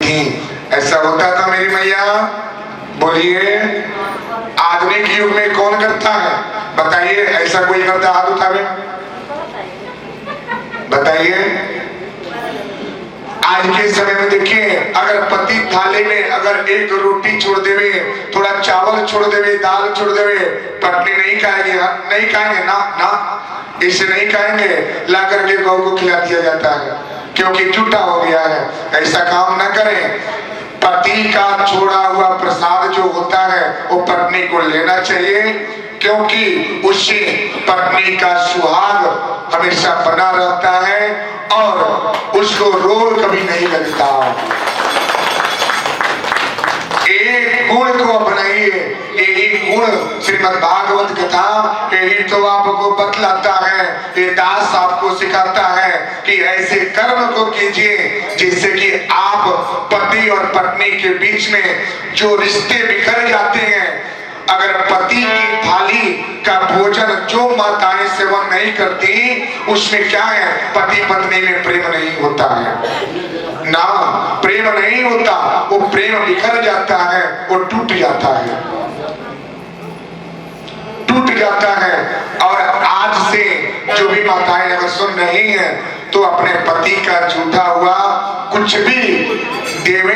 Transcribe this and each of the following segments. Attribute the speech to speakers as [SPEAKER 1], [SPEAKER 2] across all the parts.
[SPEAKER 1] थी। ऐसा होता था मेरी मैया? बोलिए, आधुनिक युग में कौन करता है? बताइए, ऐसा कोई करता? हाथ उठावे, बताइए। आज के समय में देखिए, अगर पति थाली में अगर एक रोटी छोड़ देवे, थोड़ा चावल छोड़ देवे, दाल छोड़ देवे, पत्नी नहीं खाएगी, नहीं खाएंगे ना, ना इसे नहीं खाएंगे, ला करके गौ को खिला दिया जाता है, क्योंकि झूठा हो गया है। ऐसा काम न करें। पति का छोड़ा हुआ प्रसाद जो होता है वो पत्नी को लेना चाहिए, क्योंकि उससे पत्नी का सुहाग हमेशा बना रहता है और उसको रोग कभी नहीं लगता। एक गुण को अपनाइए, यही गुण श्रीमद् भागवत कथा यही तो आपको बतलाता है, ये दास आपको सिखाता है कि ऐसे कर्म को कीजिए जिससे कि आप पति और पत्नी के बीच में जो रिश्ते बिखर जाते हैं, अगर पति की थाली का भोजन जो माताएं सेवन नहीं करती, उसमें क्या है? पति पत्नी में प्रेम नहीं होता है ना, प्रेम नहीं होता, वो प्रेम बिखर जाता है, वो टूट जाता है, टूट जाता है। और आज से जो भी माताएं अगर सुन रही हैं तो अपने पति का झूठा हुआ कुछ भी देवे,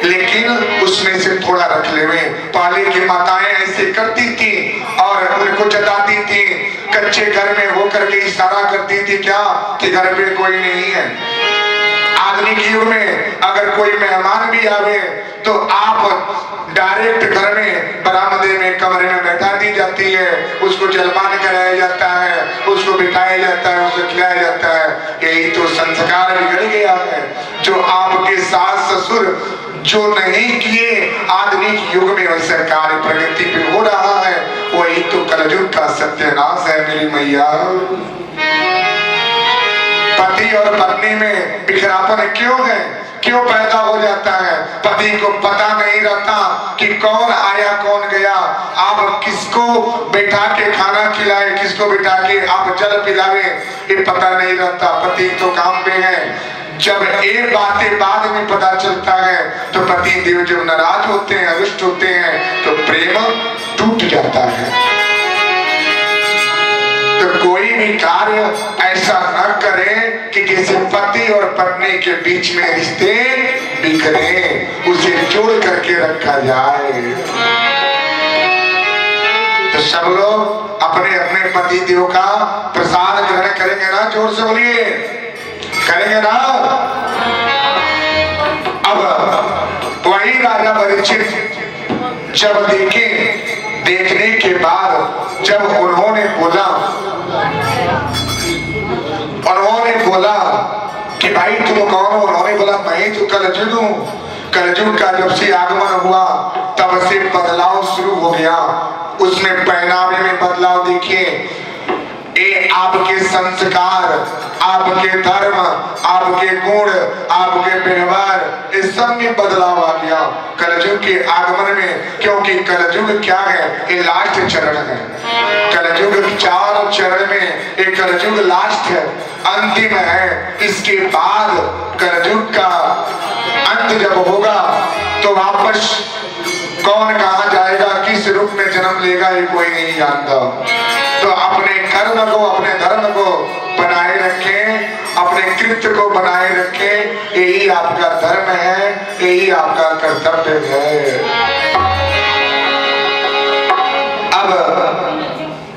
[SPEAKER 1] लेकिन उसमें से थोड़ा रख लेवे। पहले की माताएं ऐसे करती थी और उनको जताती थी, कच्चे घर में होकर के इशारा करती थी क्या कि घर पे कोई नहीं है। आधुनिक युग में अगर कोई मेहमान भी आवे तो आप डायरेक्ट घर में बरामदे में कमरे में बैठा दी जाती है, उसको जलपान कराया जाता है, उसको बिठाया जाता है, उसको खिलाया जाता है। यही तो संस्कार बिगड़ गया है, जो आपके सास ससुर जो नहीं किए आधुनिक युग में वैसे कार्य प्रगति पे हो रहा है, वही तो कलयुग का सत्यानाश है मेरी मैया। पति और पत्नी में बिखरापन क्यों है? क्यों पैदा हो जाता है? पति को पता नहीं रहता कि कौन आया कौन गया, आप किसको बैठा के खाना खिलाए, किसको बैठा के आप जल पिलावे, ये पता नहीं रहता। पति तो काम पे है। जब ये बातें बाद में पता चलता है तो पति देव जब नाराज होते हैं, रुष्ट होते हैं, तो प्रेम टूट जाता है। तो कोई भी कार्य ऐसा न करे कि किसी पति और पत्नी के बीच में रिश्ते बिखरे, उसे जोड़ करके रखा जाए। तो सब लोग अपने अपने पति देव का प्रसाद ग्रहण करेंगे ना? जोर से बोलिए, करेंगे ना? अब वही राजा परीक्षित जब देखने के बाद जब उन्होंने बोला कि भाई तुम कौन हो? उन्होंने बोला मैं तो कलयुग हूँ। कलयुग का जब से आगमन हुआ तब से बदलाव शुरू हो गया। उसमें पहनावे में बदलाव देखिए, ये आपके संस्कार, आपके धर्म, आपके गुण, आपके व्यवहार, इस सब में बदलाव आ गया कलयुग के आगमन में। क्योंकि कलयुग क्या है? ये लास्ट चरण है। कलयुग 4 चरण में एक कलयुग लास्ट है, अंतिम है। इसके बाद कलयुग का अंत जब होगा तो वापस कौन कहाँ जाएगा, किस रूप में जन्म लेगा, ये कोई नहीं जानता। तो अपने कर्म को, अपने धर्म को बनाए रखें, अपने कृत्य को बनाए रखें, यही आपका धर्म है, यही आपका कर्तव्य है। अब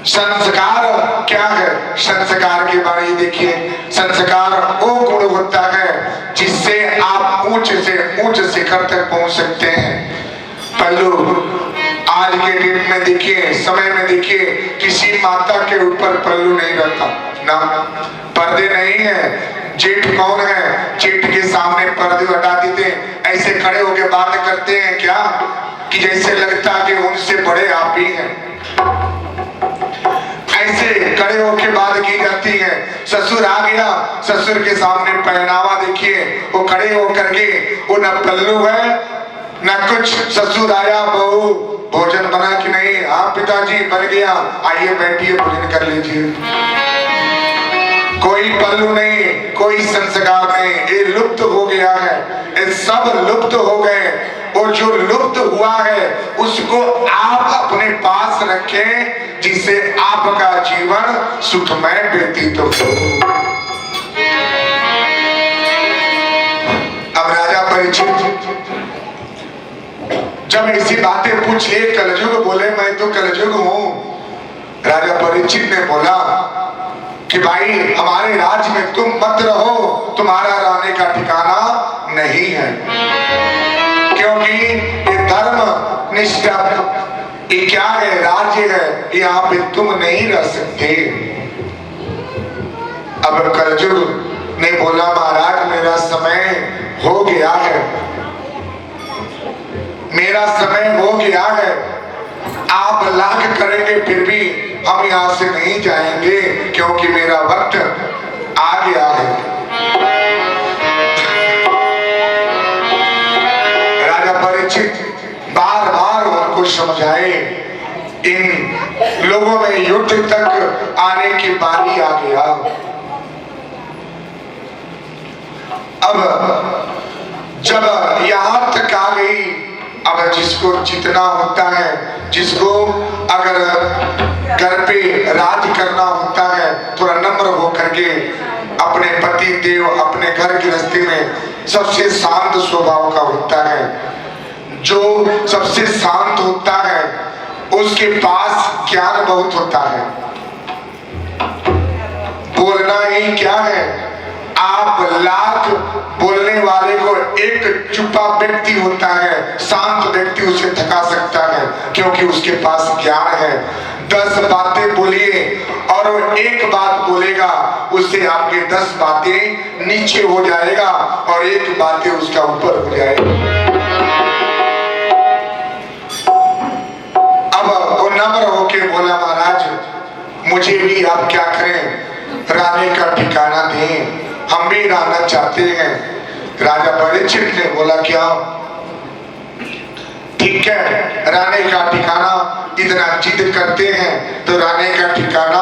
[SPEAKER 1] संस्कार क्या है? संस्कार के बारे में देखिए, संस्कार वो गुण होता है जिससे आप ऊंच से ऊंच शिखर तक पहुंच सकते हैं। पल्लू आज के डेट में देखिए, समय में देखिए, किसी माता के ऊपर पल्लू नहीं रहता ना, पर्दे नहीं है। जेठ कौन है? जेठ के सामने पर्दे हटा देते, ऐसे खड़े होके बात करते हैं क्या कि जैसे लगता कि उनसे बड़े आप ही हैं। ऐसे खड़े होके बात की जाती है। ससुर आ गया, ससुर के सामने पहनावा देखिए, वो खड़े होकर के, वो न पल्लू है न कुछ। ससुर आया, बहू भोजन बना कि नहीं? हाँ पिताजी बन गया, आइए बैठिए भोजन कर लीजिए। कोई पल्लू नहीं, कोई संस्कार नहीं, ये लुप्त हो गया है, ये सब लुप्त हो गए। और जो लुप्त हुआ है उसको आप अपने पास रखें, जिससे आपका जीवन सुखमय व्यतीत हो। अब राजा परीक्षित जब ऐसी बातें पूछे, कलयुग बोले मैं तो कलयुग हूं। राजा परीक्षित ने बोला कि भाई हमारे राज्य में तुम मत रहो, तुम्हारा रहने का ठिकाना नहीं है, क्योंकि ये धर्म निष्ठा ये क्या है, राज्य है, यहाँ पे तुम नहीं रह सकते। अब कलयुग ने बोला महाराज मेरा समय हो गया है, मेरा समय हो गया है, आप लाख करेंगे फिर भी हम यहां से नहीं जाएंगे, क्योंकि मेरा वक्त आ गया है। राजा परीक्षित बार बार उनको समझाए, इन लोगों में युद्ध तक आने की बारी आ गया। अब जब यहां तक आ गई, अब जिसको जितना होता है, जिसको अगर घर पे राज करना होता है, थोड़ा नम्र होकर के अपने पति देव अपने घर गृहस्थी में सबसे शांत स्वभाव का होता है। जो सबसे शांत होता है उसके पास ज्ञान बहुत होता है। बोलना ही क्या है, आप लाख बोलने वाले को एक चुप्पा व्यक्ति होता है, शांत व्यक्ति उसे थका सकता है, क्योंकि उसके पास ज्ञान है। 10 बातें बोलिए और वो एक बात बोलेगा, उससे आपके 10 बातें नीचे हो जाएगा और एक बातें उसका ऊपर हो जाएगा। अब वो नम्र होके बोला महाराज मुझे भी आप क्या करें, रहने का ठिकाना दें, हम भी रहना चाहते हैं। राजा परीक्षित ने बोला क्या ठीक है, रहने का ठिकाना इतना जिद करते हैं तो रहने का ठिकाना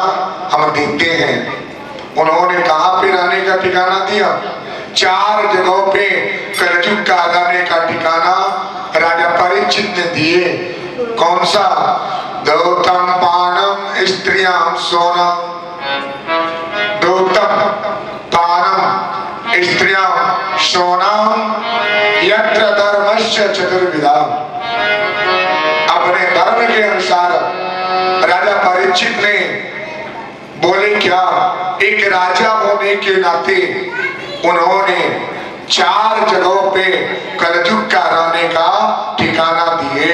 [SPEAKER 1] हम देते हैं। उन्होंने कहां पे रहने का ठिकाना दिया? 4 जगहों पे कलयुग का रहने का ठिकाना राजा परीक्षित ने दिए। कौन सा? दौतम पानम स्त्रियाम सोना, दौतम पानम स्त्रियाम सोनाम यत्र धर्मस्य चतुर्विधा। अपने धर्म के अनुसार राजा परीक्षित ने बोले क्या, एक राजा होने के नाते उन्होंने 4 जगहों पे कलयुग का रहने का ठिकाना दिए।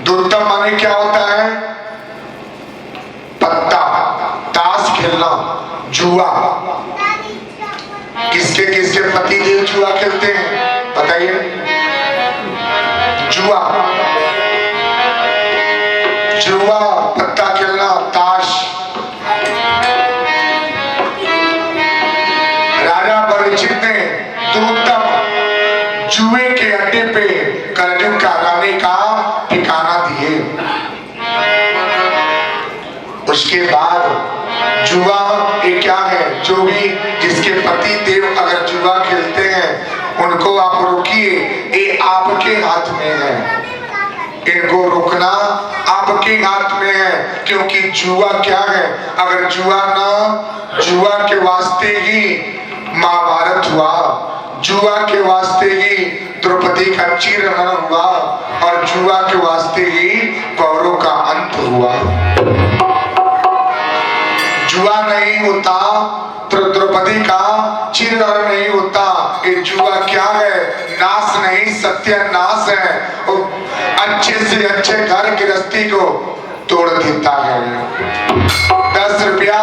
[SPEAKER 1] दुर्दम माने क्या होता है? पत्ता, ताश खेलना, जुआ। किसके किसके पति देव जुआ खेलते हैं बताइए? जुआ, जुआ, पत्ता खेलना, ताश। राजा परीक्षित ने दुर्दम जुए के अड्डे पे कलयुग का रहने का ठिकाना दिए। उसके बाद जुआ ये क्या है? जो भी जिसके पति देव अगर जुआ खेलते हैं उनको आप रोकिए, ये आपके हाथ में है, इनको रोकना आपके हाथ में है। क्योंकि जुआ क्या है? अगर जुआ के वास्ते ही महाभारत हुआ, जुआ के वास्ते ही द्रौपदी का चीरहरण हुआ और जुआ के वास्ते ही कौरवों का अंत हुआ। जुआ नहीं होता तो द्रौपदी का चीरहरण नहीं होता। ये जुआ क्या है? नाश नहीं, सत्यानाश है। अच्छे से अच्छे घर गृहस्थी को तोड़ देता है। 10 रुपया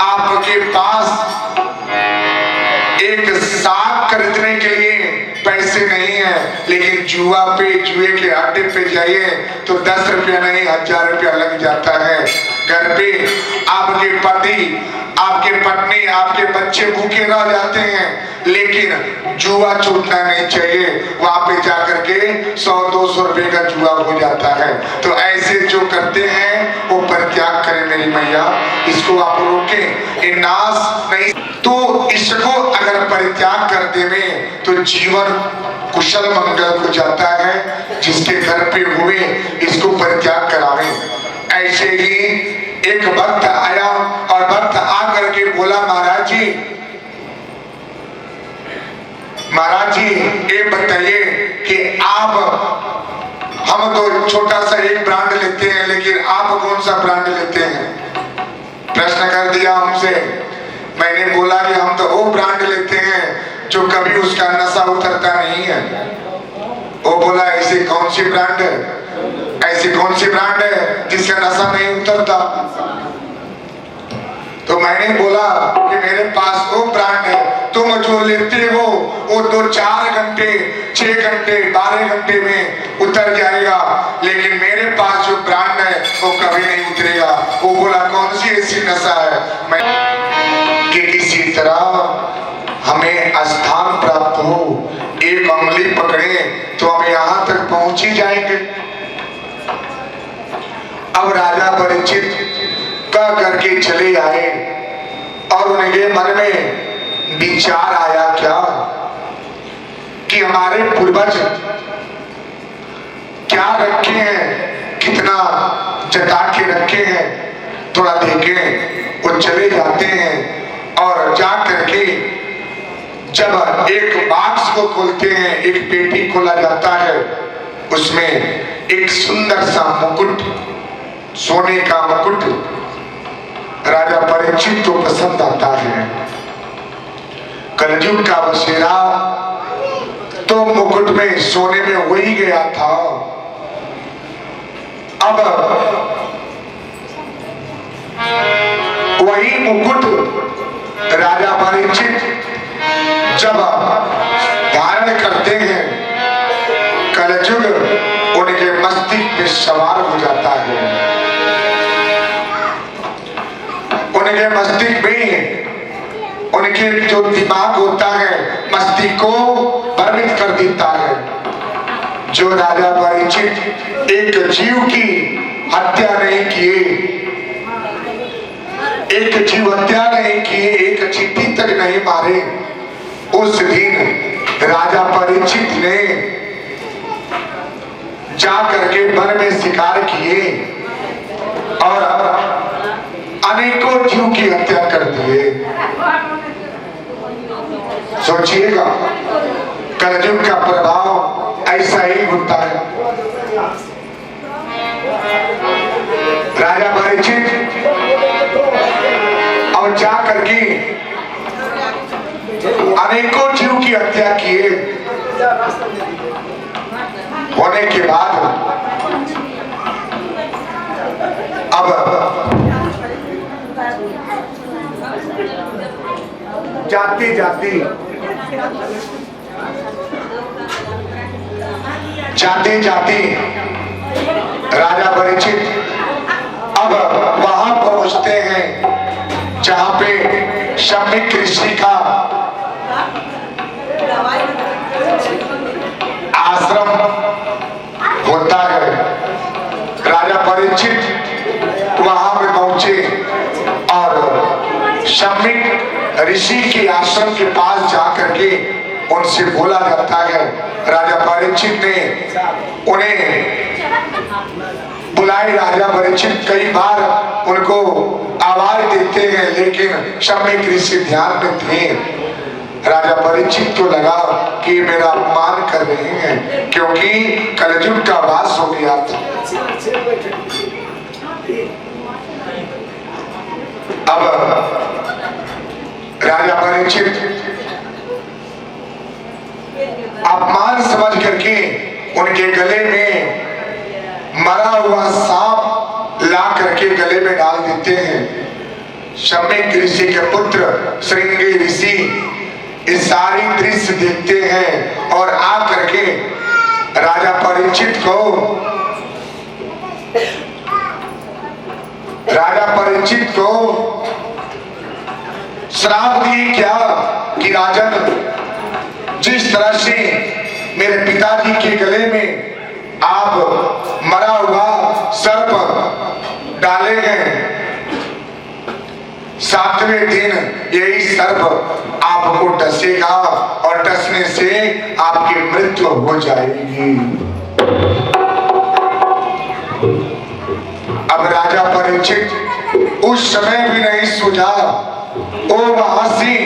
[SPEAKER 1] आपके पास एक साग खरीदने के लिए पैसे नहीं है, लेकिन जुआ पे, जुए के अड्डे पे जाइए तो 10 रुपया नहीं 1000 रुपया लग जाता है। घर पे आपके पति, आपके पत्नी, आपके बच्चे भूखे रह जाते हैं, लेकिन जुआ छूटना नहीं चाहिए। वहां पे जाकर के 100-200 रुपए का जुआ हो जाता है। तो ऐसे जो करते हैं वो परित्याग करें मेरी मैया, इसको आप रोकें, ये नाश नहीं। तो इसको अगर परित्याग कर देवे तो जीवन कुशल मंगल हो जाता है। जिसके घर पे हुए इसको परित्याग करावे। ऐसे ही एक भक्त आया और भक्त आकर के बोला, महाराज जी ये बताइए कि हम तो छोटा सा एक ब्रांड लेते हैं, लेकिन आप कौन सा ब्रांड लेते हैं? प्रश्न कर दिया हमसे। मैंने बोला कि हम तो वो ब्रांड लेते हैं जो कभी उसका नशा उतरता नहीं है। वो बोला, ऐसी कौन सी ब्रांड है, ऐसी कौन सी ब्रांड है जिसका नशा नहीं उतरता? तो मैंने बोला कि मेरे पास वो ब्रांड है, तुम जो लेते हो वो 2-4 घंटे, 6 घंटे, 12 घंटे में उतर जाएगा, लेकिन मेरे पास जो ब्रांड है वो कभी नहीं उतरेगा। वो बोला, कौन सी ऐसी नशा है? मैं कि इसी तरह हमें स्थान प्राप्त हो, एक उंगली पकड़े तो हम यहां तक पहुंच ही जाएंगे। अब राजा परीक्षित का करके चले आए और उनके मन में विचार आया क्या कि हमारे पूर्वज क्या रखे हैं, कितना जता के रखे हैं, थोड़ा देखें। वो चले जाते हैं और जा करके जब एक बॉक्स को खोलते हैं, एक पेटी खोला जाता है, उसमें एक सुंदर सा मुकुट, सोने का मुकुट राजा परीक्षित को पसंद आता है। कलयुग का बसेरा तो मुकुट में, सोने में हो ही गया था। अब वही मुकुट राजा परीक्षित जब धारण करते हैं, कलयुग उनके मस्तिष्क में सवार हो जाता है। उनके मस्तिष्क में, उनके जो दिमाग होता है, मस्तिष्क को भ्रमित कर देता है। जो राजा परीक्षित एक जीव की हत्या नहीं किए, एक जीव हत्या नहीं किए, एक चींटी तक नहीं मारे, उस दिन राजा परीक्षित ने जा करके वन में शिकार किए और अनेकों जीव की हत्या कर दिए। सोचिएगा, कलयुग का प्रभाव ऐसा ही होता है। राजा परीक्षित और जा करके अनेकों जीव की हत्या किए। होने के बाद अब जाते जाते राजा परीक्षित अब वहां पहुंचते हैं जहां पे शम्मिक ऋषि का आश्रम होता है। राजा परीक्षित वहां पे पहुंचे और शम्मिक ऋषि के आश्रम के पास जाकर के उनसे बोला जाता है। राजा परीक्षित ने उन्हें बुलाए। राजा परीक्षित कई बार उनको आवाज देते हैं, लेकिन शम्मिक ऋषि ध्यान में थे। राजा परीक्षित को लगा कि मेरा अपमान कर रहे हैं, क्योंकि कलयुग का वास हो गया था। अब राजा परीक्षित अपमान समझ करके उनके गले में मरा हुआ सांप ला करके गले में डाल देते हैं। शम्मिक ऋषि के पुत्र श्रृंगी ऋषि इस सारी दृश्य देखते हैं और आ करके राजा परीक्षित को श्राप दिए क्या कि राजन, जिस तरह से मेरे पिताजी के गले में आप मरा हुआ सर्प डाले गए, 7वें दिन यही सर्प आपको डसेगा और डसने से आपकी मृत्यु हो जाएगी। अब राजा परीक्षित उस समय भी नहीं सूझा। ओ महासी,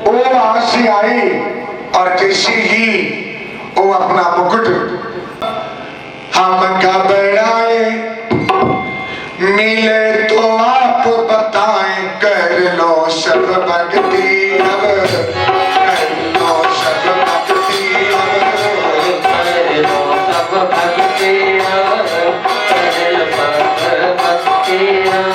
[SPEAKER 1] ओ महासी आई और जैसे ही वो अपना मुकुट हम घबराए, मिले तो आप बताएं, कर लो सब भक्ति अब, कर लो सब भक्ति अब,
[SPEAKER 2] कर लो सब भक्ति अब, कर लो सब भक्ति अब।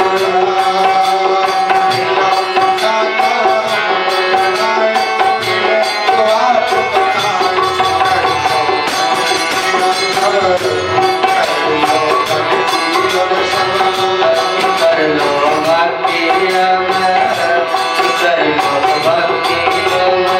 [SPEAKER 2] कर लो भक्ति अब, कर लो भक्ति अब।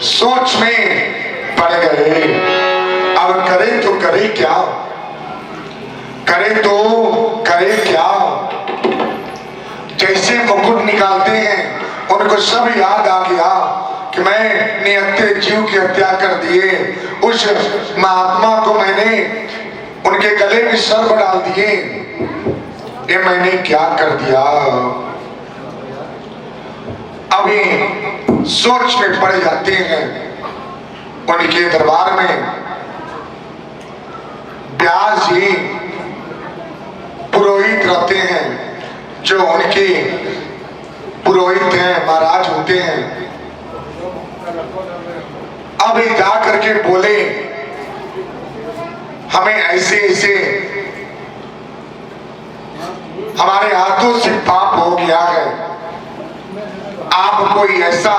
[SPEAKER 1] सोच में पड़ गए। अब करे तो करे क्या, करे तो करे क्या। जैसे मुकुट निकालते हैं उनको सब याद आ गया कि मैं निहत्थे जीव की हत्या कर दिए, उस महात्मा को मैंने उनके गले में सर्प डाल दिए, ये मैंने क्या कर दिया। अभी सोच में पड़ जाते हैं। उनके दरबार में व्यास जी पुरोहित रहते हैं, जो उनके पुरोहित हैं, महाराज होते हैं। अब ये जा करके बोले हमें ऐसे ऐसे हमारे हाथों से पाप हो गया है, आप कोई ऐसा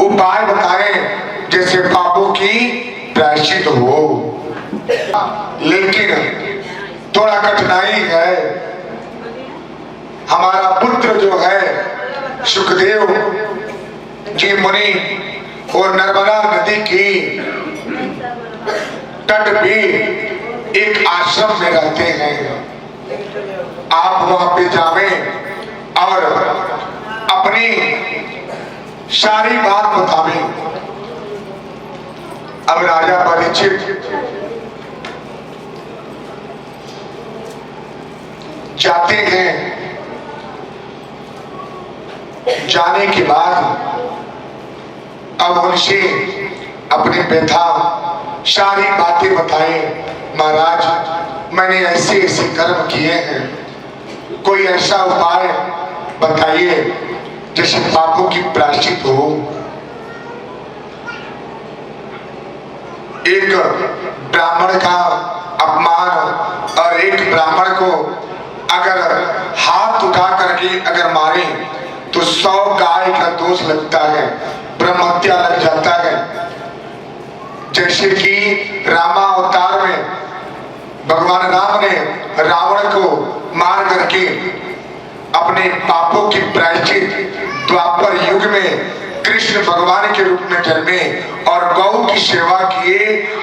[SPEAKER 1] उपाय बताएं जैसे पापों की प्रायश्चित हो। लेकिन थोड़ा कठिनाई है, हमारा पुत्र जो है सुखदेव जी मुनि और नर्मदा नदी की तट पे एक आश्रम में रहते हैं। आप वहां पे जावें और अपनी सारी बात बतावें। अब राजा परीक्षित जाते हैं। जाने के बाद अब उनसे अपनी व्यथा सारी बातें बताए। महाराज मैंने ऐसे ऐसे कर्म किए हैं, कोई ऐसा उपाय बताइए जैसे पापों की प्रायश्चित हो। एक ब्राह्मण का अपमान और एक ब्राह्मण को अगर हाथ उठा करके अगर मारे तो 100 गाय का दोष लगता है, ब्रह्म हत्या लग जाता है। जैसे कि रामावतार में भगवान राम ने रावण को मार करके अपने पापों की प्रायश्चित द्वापर युग में कृष्ण भगवान के रूप में जन्मे और गौ की सेवा किए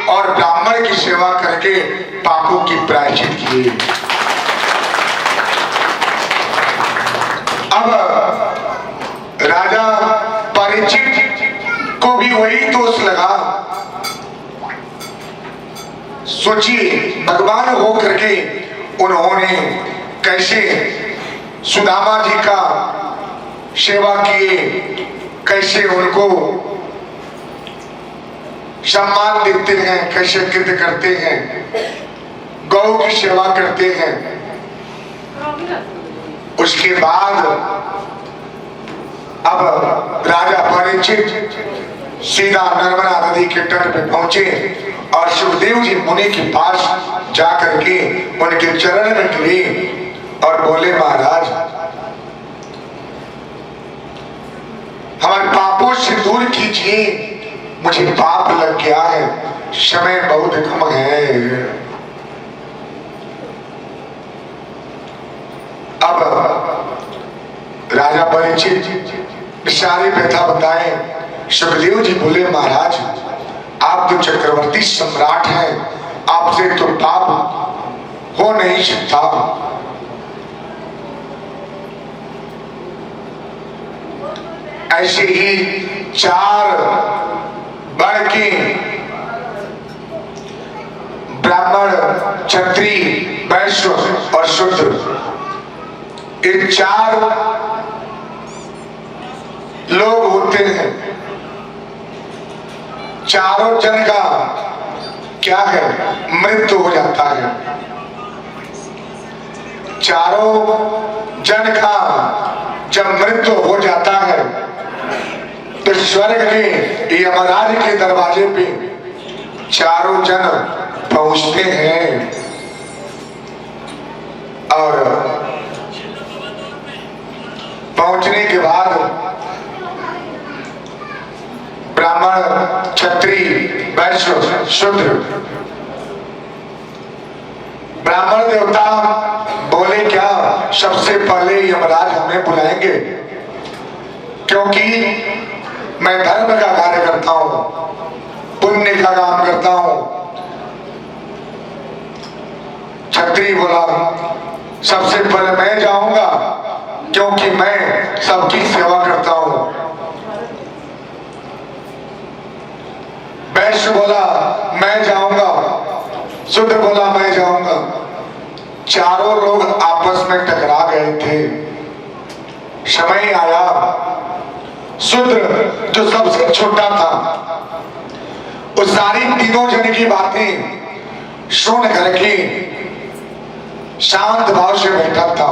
[SPEAKER 1] और ब्राह्मण की सेवा करके पापों की प्रायश्चित किए। अब राजा परीक्षित को भी वही दोष लगा। सोचिए भगवान हो करके उन्होंने कैसे सुदामा जी का सेवा किए, कैसे उनको सम्मान देते हैं, कैसे कृत्य करते हैं, गौ की सेवा करते हैं। उसके बाद अब राजा परीक्षित सीधा नर्मदा नदी के तट पे पहुंचे और सुखदेव जी मुनि के पास जाकर के उनके चरण में गिरे और बोले महाराज हमारे पापों से दूर कीजिए, मुझे पाप लग गया है, समय बहुत कम है। अब राजा परीक्षित सारी व्यथा बताए। सुखदेव जी बोले महाराज आप तो चक्रवर्ती सम्राट हैं, आपसे तो पाप हो नहीं सकता। ऐसे ही 4 वर्ग के ब्राह्मण, क्षत्रिय, वैश्य और शूद्र, ये 4 लोग होते हैं। चारों जन का क्या है, मृत्यु हो जाता है। चारों जन का जब मृत्यु हो जाता है तो स्वर्ग के यमराज के दरवाजे पे चारों जन पहुंचते हैं और पहुंचने के बाद ब्राह्मण, क्षत्रिय, वैश्य, शूद्र, ब्राह्मण देवता बोले क्या सबसे पहले यमराज हमें बुलाएंगे, क्योंकि मैं धर्म का कार्य करता हूं, पुण्य का काम करता हूं। क्षत्रिय बोला सबसे पहले मैं जाऊंगा क्योंकि मैं सबकी सेवा करता हूं। वैश्य बोला मैं जाऊंगा, शूद्र बोला मैं जाऊंगा। चारों लोग आपस में टकरा गए थे। समय आया, शूद्र जो सबसे छोटा था वो सारी तीनों जन की बातें सुन करके शांत भाव से बैठा था।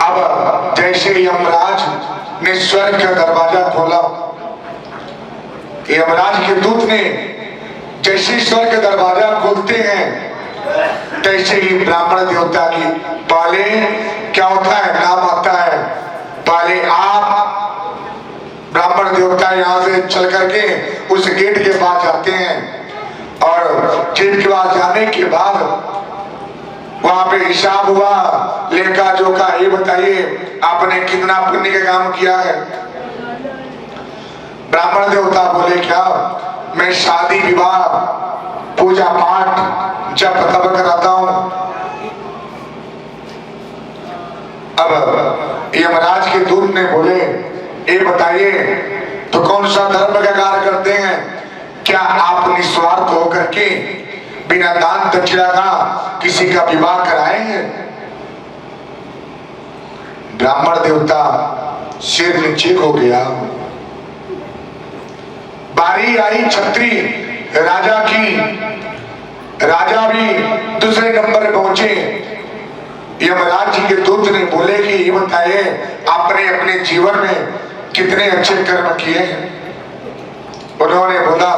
[SPEAKER 1] अब जैसे यमराज ने स्वर्ग का दरवाजा खोला, यमराज के दूत ने जैसे स्वर्ग का दरवाजा खोलते हैं तैसे ही ब्राह्मण देवता की पहले क्या होता है, नाम आता है। पहले आप ब्राह्मण देवता यहाँ से चल करके उस गेट के पास जाते हैं और गेट के पास जाने के बाद वहां पे हिसाब हुआ, लेखा जोखा, ये बताइए आपने कितना पुण्य का काम किया है। ब्राह्मण देवता बोले क्या, मैं शादी विवाह पूजा पाठ जप तप कराता हूं। अब यमराज के दूत ने बोले ये बताइए तो कौन सा धर्म का कार्य करते हैं, क्या आप निस्वार्थ होकर के बिना दान दक्षिणा का किसी का विवाह कराएंगे। ब्राह्मण देवता सिर नीचे हो गया। बारी आई क्षत्रिय राजा की, राजा भी दूसरे नंबर पे पहुंचे। यमराज जी के दूत ने बोले कि ये बताइए आपने अपने जीवन में कितने अच्छे कर्म किए हैं। उन्होंने बोला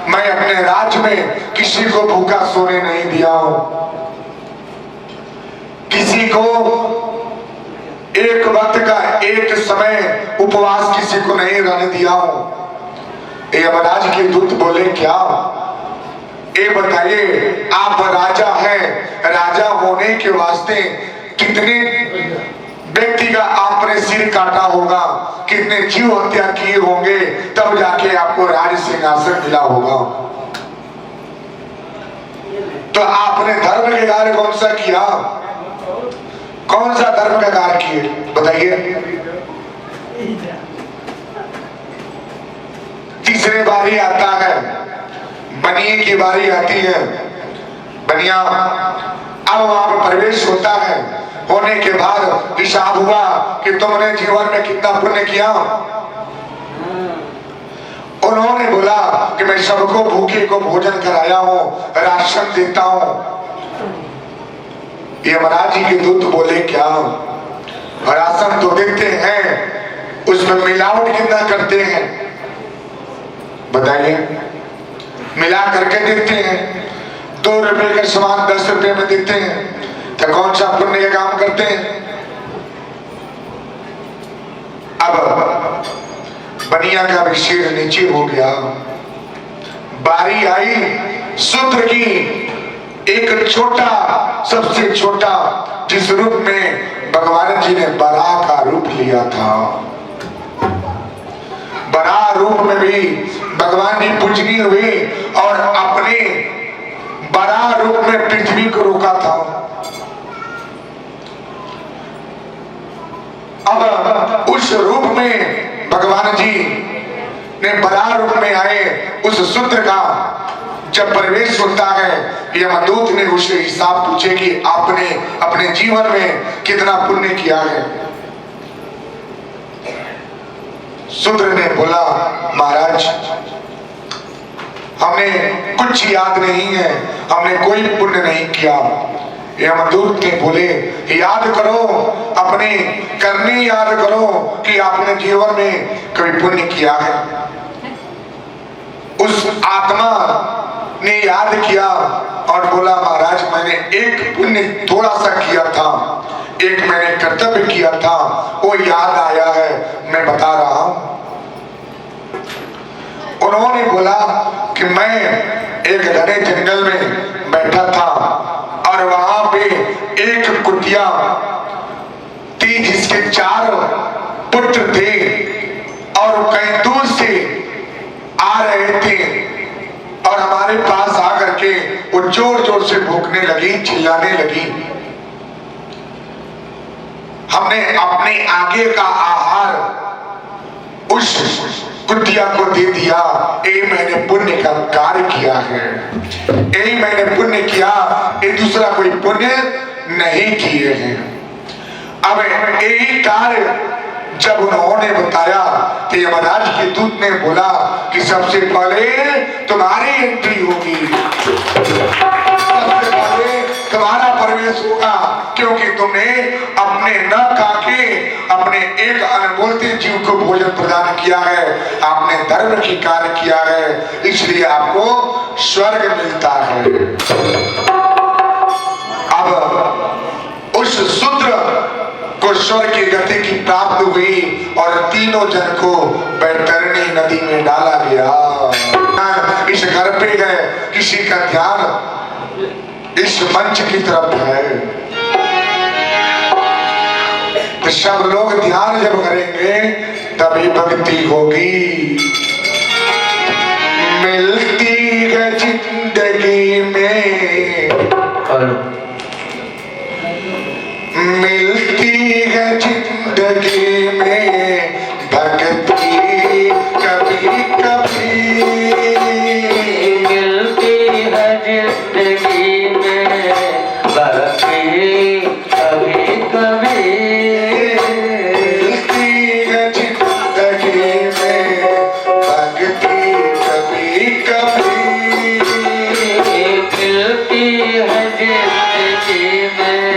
[SPEAKER 1] मैं अपने राज्य में किसी को भूखा सोने नहीं दिया हूं, किसी को एक वक्त का एक समय उपवास किसी को नहीं रहने दिया हूं। यमराज के दूत बोले क्या, ये बताइए आप राजा हैं, राजा होने के वास्ते कितने व्यक्ति का आपने सिर काटा होगा, कितने जीव हत्या किए होंगे, तब जाके आपको राज सिंहासन मिला होगा। तो आपने धर्म के कार्य कौन सा किया, कौन सा धर्म का कार्य किए बताइए। तीसरे बारी आता है, बनिए की बारी आती है। बनिया अब वहां पर प्रवेश होता है, होने के बाद हिसाब हुआ कि तुमने जीवन में कितना पुण्य किया। उन्होंने बोला कि मैं सबको भूखे को भोजन कराया हूं, राशन देता हूं। यमराज जी के दूत बोले क्या, राशन तो देते हैं, उसमें मिलावट कितना करते हैं बताइए। मिला करके देते हैं, 2 रुपए का सामान 10 रुपए में देते हैं, तो कौन सा पुण्य का काम करते हैं। अब बनिया का भी सिर नीचे हो गया। बारी आई शूद्र की, एक छोटा, सबसे छोटा, जिस रूप में भगवान जी ने बराह का रूप लिया था। बराह रूप में भी भगवान जी पूजनीय हुए और अपने बराह रूप में पृथ्वी को रोका था। अब उस रूप में भगवान जी ने बराह रूप में आए, उस शूद्र का जब प्रवेश होता है, यमदूत ने उससे हिसाब पूछे कि आपने अपने जीवन में कितना पुण्य किया है। शूद्र ने बोला महाराज हमें कुछ याद नहीं है, हमने कोई पुण्य नहीं किया। यमदूत ने बोले याद करो, अपने करनी याद करो कि आपने जीवन में कभी पुण्य किया है। उस आत्मा ने याद किया और बोला महाराज मैंने एक पुण्य थोड़ा सा किया था, एक मैंने कर्तव्य किया था, वो याद आया है, मैं बता रहा हूं। उन्होंने बोला कि मैं एक घने जंगल में बैठा था और वहां पे एक कुतिया थी जिसके उसके 4 पुत्र थे और वो कहीं दूर से आ रहे थे और हमारे पास आकर के वो जोर जोर से भूखने लगी, चिल्लाने लगी। हमने अपने आगे का आहार उस कुटिया को दे दिया। ये मैंने पुण्य का कार्य किया है, यही मैंने पुण्य किया, ये दूसरा कोई पुण्य नहीं किए हैं। अब यही कार्य जब उन्होंने बताया तो यमराज के दूत ने बोला कि सबसे पहले तुम्हारी एंट्री होगी, सबसे पहले तुम्हारा प्रवेश होगा, क्योंकि तुमने अपने न खाके अपने एक अनबोलते जीव को भोजन प्रदान किया है, आपने धर्म की कार्य किया है, इसलिए आपको स्वर्ग मिलता है। अब उस शूद्र को स्वर्ग की गति की प्राप्त हुई और तीनों जन को बैतरणी नदी में डाला गया। इस घर पे गए, किसी का ध्यान इस मंच की तरफ है, तो सब लोग ध्यान जब करेंगे तभी भक्ति होगी। मिलती है जिंदगी में, मिलती है जिंदगी में भक्ति कभी कभी,
[SPEAKER 2] मिलती है जिंदगी में भक्ति कभी कभी,
[SPEAKER 1] मिलती है जिंदगी में भक्ति कभी कभी,
[SPEAKER 2] मिलती है जिंदगी में